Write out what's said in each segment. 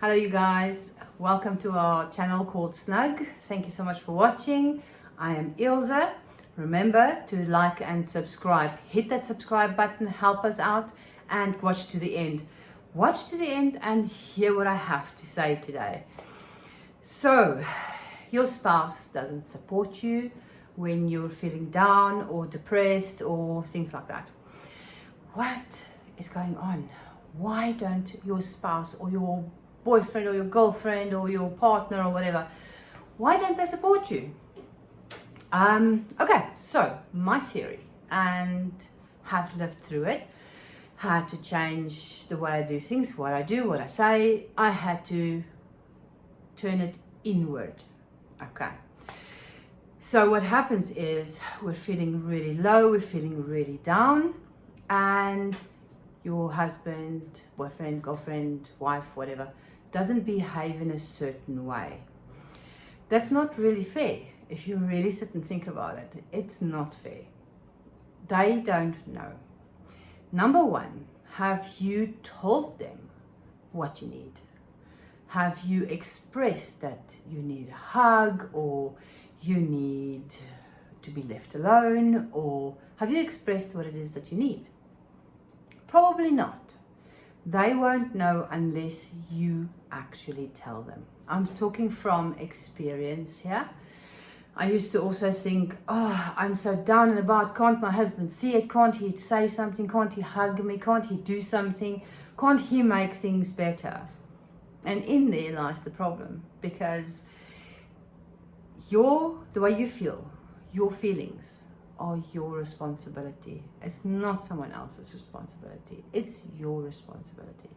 Hello you guys, welcome to our channel called Snug. Thank you so much for watching. I am Ilse. Remember to like and subscribe. Hit that subscribe button, help us out, and watch to the end. Watch to the end and hear what I have to say today. So, your spouse doesn't support you when you're feeling down or depressed or things like that. What is going on? Why don't your spouse or your boyfriend or your girlfriend or your partner or whatever, why don't they support you? Okay, so my theory, and have lived through it, had to change the way I do things, what I do, what I say. I had to turn it inward. Okay. So what happens is we're feeling really low, we're feeling really down, and your husband, boyfriend, girlfriend, wife, whatever, doesn't behave in a certain way. That's not really fair. If you really sit and think about it, it's not fair. They don't know. Number one, have you told them what you need? Have you expressed that you need a hug, or you need to be left alone, or have you expressed what it is that you need? Probably not. They won't know unless you actually tell them. I'm talking from experience here. I used to also think, oh, I'm so down and about. Can't my husband see it? Can't he say something? Can't he hug me? Can't he do something? Can't he make things better? And in there lies the problem, because the way you feel, your feelings are your responsibility. It's not someone else's responsibility. It's your responsibility.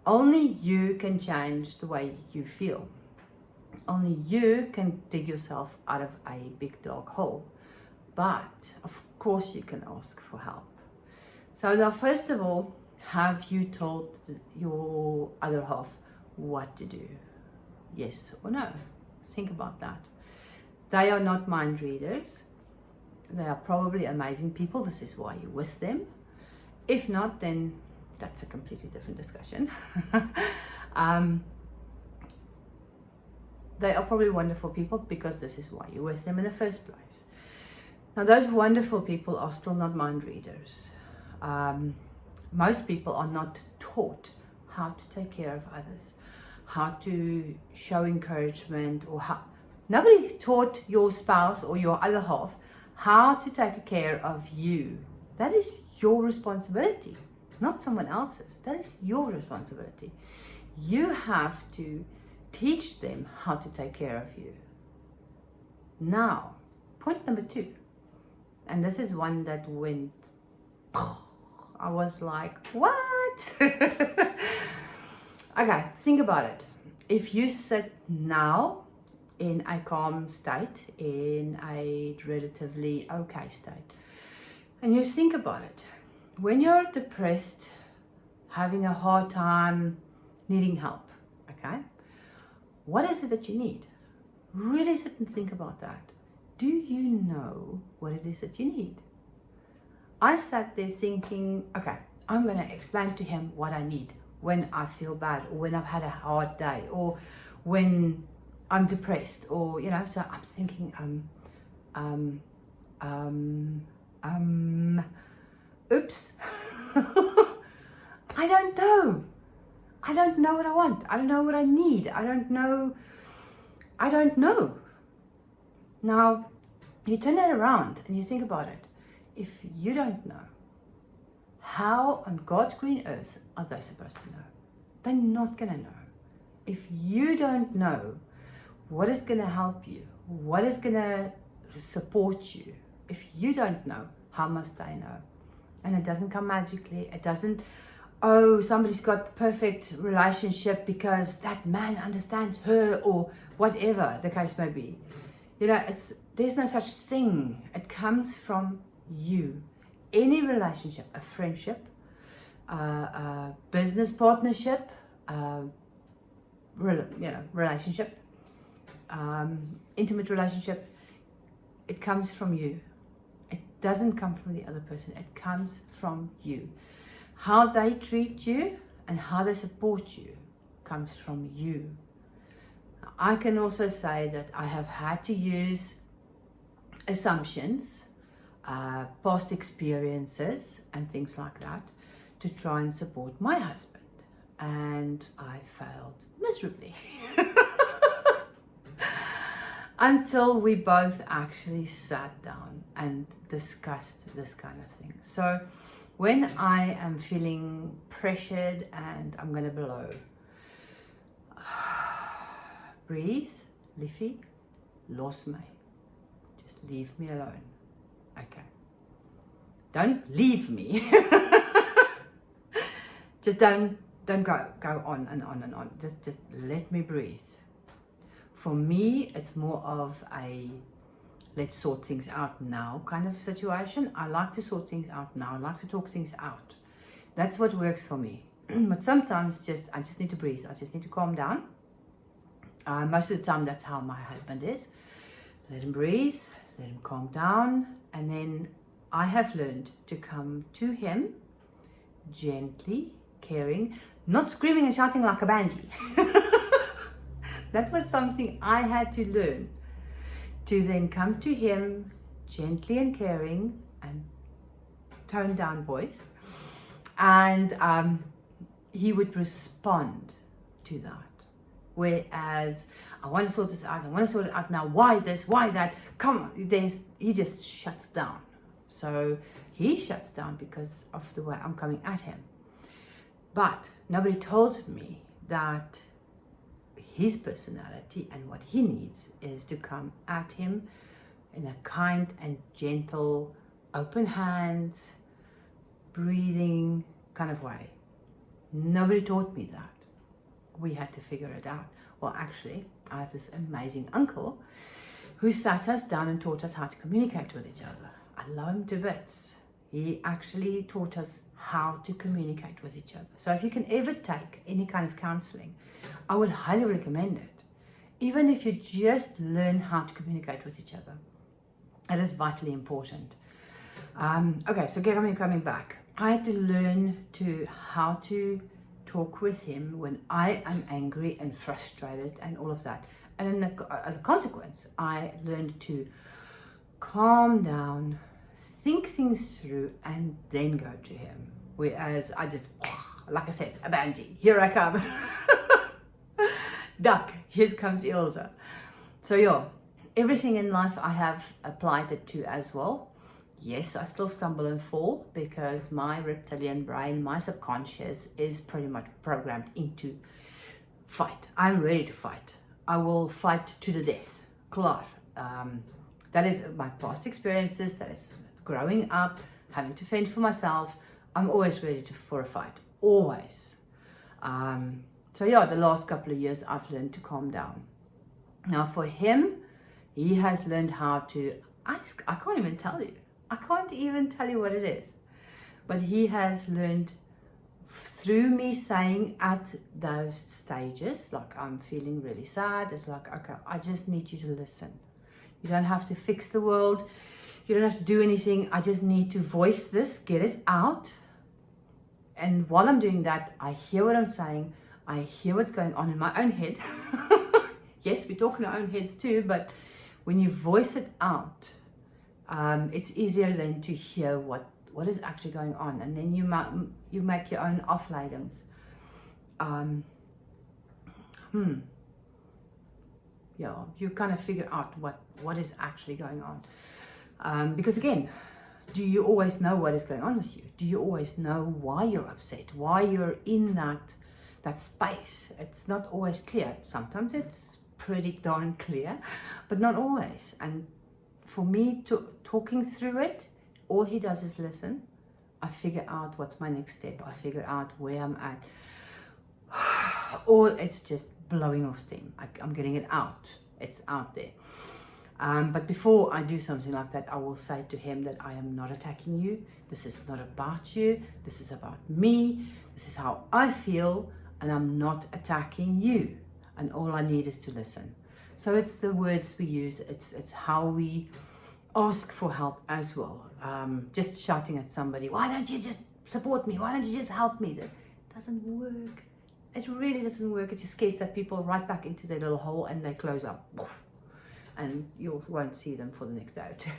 Only you can change the way you feel. Only you can dig yourself out of a big dark hole. But of course you can ask for help. So now, first of all, have you told your other half what to do? Yes or no? Think about that. They are not mind readers. They are probably amazing people. This is why you're with them. If not, then that's a completely different discussion. They are probably wonderful people, because this is why you're with them in the first place. Now, those wonderful people are still not mind readers. Most people are not taught how to take care of others, how to show encouragement, or how. Nobody taught your spouse or your other half how to take care of you. That is your responsibility, not someone else's. That is your responsibility. You have to teach them how to take care of you. Now, point number two, and this is one that went, I was like, what? Okay, think about it. If you sit now in a calm state, in a relatively okay state, and you think about it, when you're depressed, having a hard time, needing help, okay, what is it that you need? Really sit and think about that. Do you know what it is that you need? I sat there thinking, okay, I'm going to explain to him what I need when I feel bad, or when I've had a hard day, or when I'm depressed, or, so I'm thinking, oops. I don't know. I don't know what I want. I don't know what I need. I don't know. Now, you turn that around and you think about it. If you don't know, how on God's green earth are they supposed to know? They're not going to know. If you don't know what is going to help you, what is going to support you, if you don't know, how must they know? And it doesn't come magically. It doesn't, oh, somebody's got the perfect relationship because that man understands her, or whatever the case may be. There's no such thing. It comes from you. Any relationship, a friendship, a business partnership, relationship, intimate relationship, it comes from you. It doesn't come from the other person. It comes from you. How they treat you and how they support you comes from you. I can also say that I have had to use assumptions, past experiences and things like that to try and support my husband, and I failed miserably. Until we both actually sat down and discussed this kind of thing. So when I am feeling pressured and I'm going to blow, breathe, Liffy, los my. Just leave me alone. Okay. Don't leave me. Just don't go on and on and on. Just let me breathe. For me, it's more of a let's sort things out now kind of situation. I like to sort things out now. I like to talk things out. That's what works for me. But sometimes I just need to breathe. I just need to calm down. Most of the time, that's how my husband is. Let him breathe, let him calm down, and then I have learned to come to him gently, caring, not screaming and shouting like a banshee. That was something I had to learn, to then come to him gently and caring and toned down voice, and he would respond to that. Whereas I want to sort this out, I want to sort it out now, why this, why that, come on, he just shuts down. So he shuts down because of the way I'm coming at him. But nobody told me that his personality and what he needs is to come at him in a kind and gentle, open hands, breathing kind of way. Nobody taught me that. We had to figure it out. Well, actually, I have this amazing uncle who sat us down and taught us how to communicate with each other. I love him to bits. He actually taught us how to communicate with each other. So if you can ever take any kind of counseling, I would highly recommend it. Even if you just learn how to communicate with each other. It is vitally important. Okay, so coming back. I had to learn how to talk with him when I am angry and frustrated and all of that. And as a consequence, I learned to calm down, think things through, and then go to him. Whereas I just, like I said, a banshee, here I come. Duck, here comes Ilse. So yeah, everything in life I have applied it to as well. Yes, I still stumble and fall because my reptilian brain, my subconscious is pretty much programmed into fight. I'm ready to fight. I will fight to the death. Klaar. That is my past experiences, that is growing up, having to fend for myself. I'm always ready for a fight, always. So yeah, the last couple of years I've learned to calm down. Now for him, he has learned how to ask. I can't even tell you. I can't even tell you what it is. But he has learned through me saying at those stages, like I'm feeling really sad, it's like, okay, I just need you to listen. You don't have to fix the world. You don't have to do anything. I just need to voice this, get it out. And while I'm doing that, I hear what I'm saying. I hear what's going on in my own head. Yes, we talk in our own heads too, but when you voice it out, it's easier then to hear what is actually going on. And then you make your own afleidings. Yeah, you kind of figure out what is actually going on. Because again, do you always know what is going on with you? Do you always know why you're upset? Why you're in that space? It's not always clear. Sometimes it's pretty darn clear, but not always. And for me, talking through it, all he does is listen. I figure out what's my next step. I figure out where I'm at. Or it's just blowing off steam. I'm getting it out. It's out there. But before I do something like that, I will say to him that I am not attacking you. This is not about you. This is about me. This is how I feel, and I'm not attacking you. And all I need is to listen. So it's the words we use. It's how we ask for help as well. Just shouting at somebody, why don't you just support me? Why don't you just help me? That doesn't work. It really doesn't work. It just scares that people right back into their little hole and they close up. And you won't see them for the next day or two.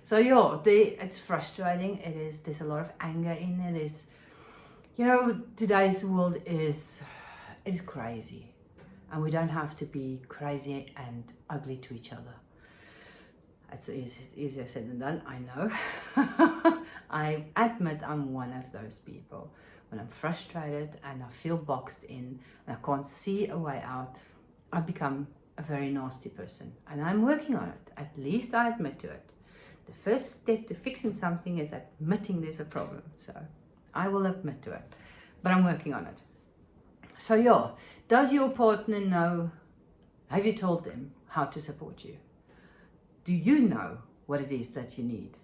So yeah, it's frustrating. There's a lot of anger in there. There's, today's world is crazy. And we don't have to be crazy and ugly to each other. It's easier said than done, I know. I admit I'm one of those people. When I'm frustrated and I feel boxed in and I can't see a way out, I become a very nasty person. And I'm working on it. At least I admit to it. The first step to fixing something is admitting there's a problem. So I will admit to it. But I'm working on it. So yeah, does your partner know, have you told them how to support you? Do you know what it is that you need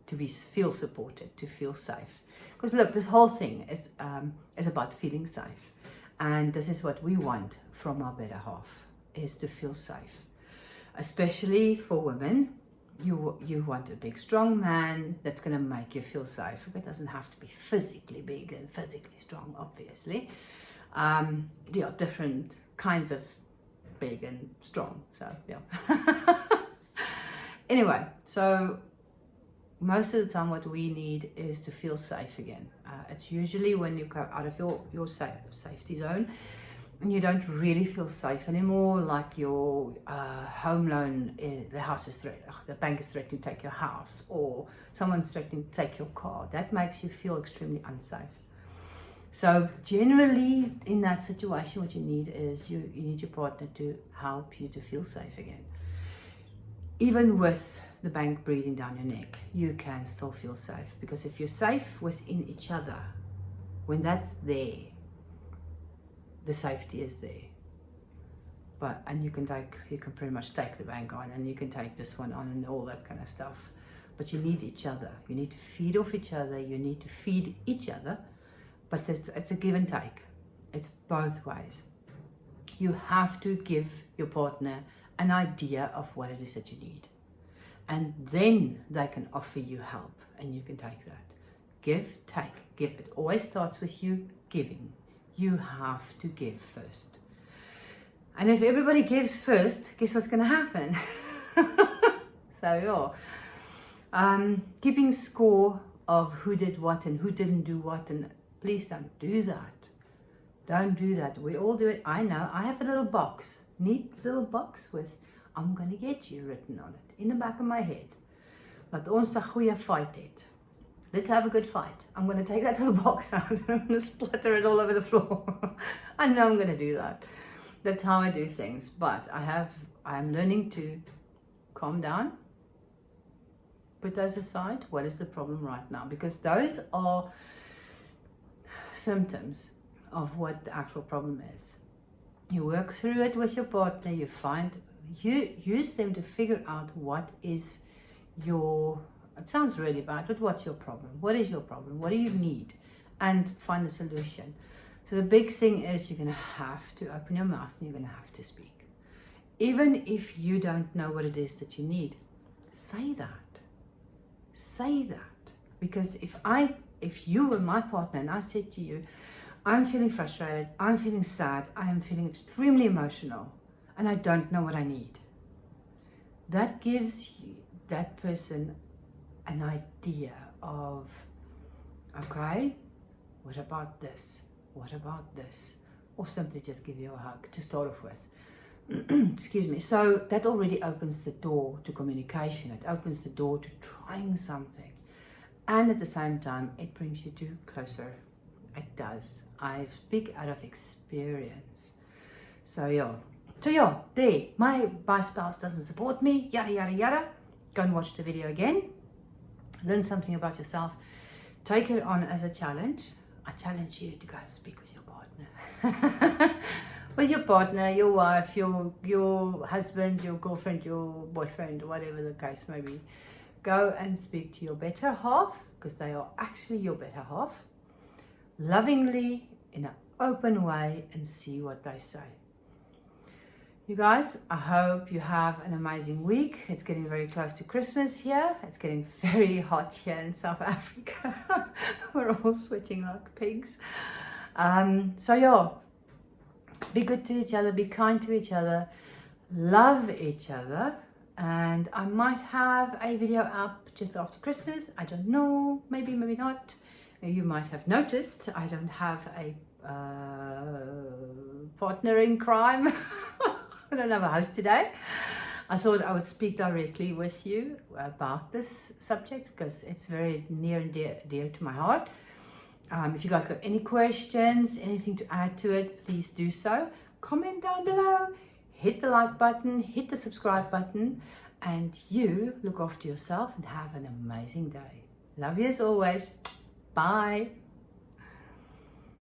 to feel supported, to feel safe? Because look, this whole thing is about feeling safe. And this is what we want from our better half, is to feel safe. Especially for women, you want a big, strong man that's going to make you feel safe. It doesn't have to be physically big and physically strong, obviously. There are different kinds of big and strong. So, yeah. Anyway, so most of the time what we need is to feel safe again. It's usually when you go out of your safety zone and you don't really feel safe anymore, like your home loan, the house is threatened, the bank is threatening to take your house, or someone's threatening to take your car. That makes you feel extremely unsafe. So generally in that situation, what you need is you need your partner to help you to feel safe again. Even with the bank breathing down your neck, you can still feel safe, because if you're safe within each other, when that's there, the safety is there. And you can pretty much take the bank on, and you can take this one on, and all that kind of stuff. But you need each other. You need to feed off each other. You need to feed each other. But it's a give and take. It's both ways. You have to give your partner an idea of what it is that you need. And then they can offer you help, and you can take that. Give, take, give. It always starts with you giving. You have to give first. And if everybody gives first, guess what's going to happen? So, yeah. Keeping score of who did what and who didn't do what, and please don't do that. Don't do that. We all do it. I know. I have a little box, neat little box with "I'm going to get you" written on it in the back of my head. Laat ons 'n goeie fight het. Let's have a good fight. I'm going to take that little box out and I'm going to splatter it all over the floor. I know I'm going to do that. That's how I do things. But I'm learning to calm down, put those aside. What is the problem right now? Because those are symptoms of what the actual problem is. You work through it with your partner. You use them to figure out what is your, it sounds really bad, but what's your problem? What is your problem? What do you need? And find a solution. So the big thing is you're going to have to open your mouth and you're going to have to speak. Even if you don't know what it is that you need, say that. Say that. Because if you were my partner and I said to you, I'm feeling frustrated, I'm feeling sad, I am feeling extremely emotional, and I don't know what I need. That gives that person an idea of, okay, what about this? What about this? Or simply just give you a hug to start off with. Excuse me. So that already opens the door to communication. It opens the door to trying something. And at the same time, it brings you closer. It does. I speak out of experience. So yeah, there. My spouse doesn't support me. Yada, yada, yada. Go and watch the video again. Learn something about yourself. Take it on as a challenge. I challenge you to go and speak with your partner. With your partner, your wife, your husband, your girlfriend, your boyfriend, whatever the case may be. Go and speak to your better half, because they are actually your better half. Lovingly, in an open way, and see what they say. You guys, I hope you have an amazing week. It's getting very close to Christmas here. It's getting very hot here in South Africa. We're all sweating like pigs. So yeah, be good to each other, be kind to each other, love each other. And I might have a video up just after Christmas. I don't know, maybe, maybe not. You might have noticed I don't have a partner in crime. I don't have a host today. I thought I would speak directly with you about this subject because it's very near and dear to my heart. If you guys got any questions, anything to add to it, please do so. Comment down below, hit the like button, hit the subscribe button, and you look after yourself and have an amazing day. Love you as always. Bye.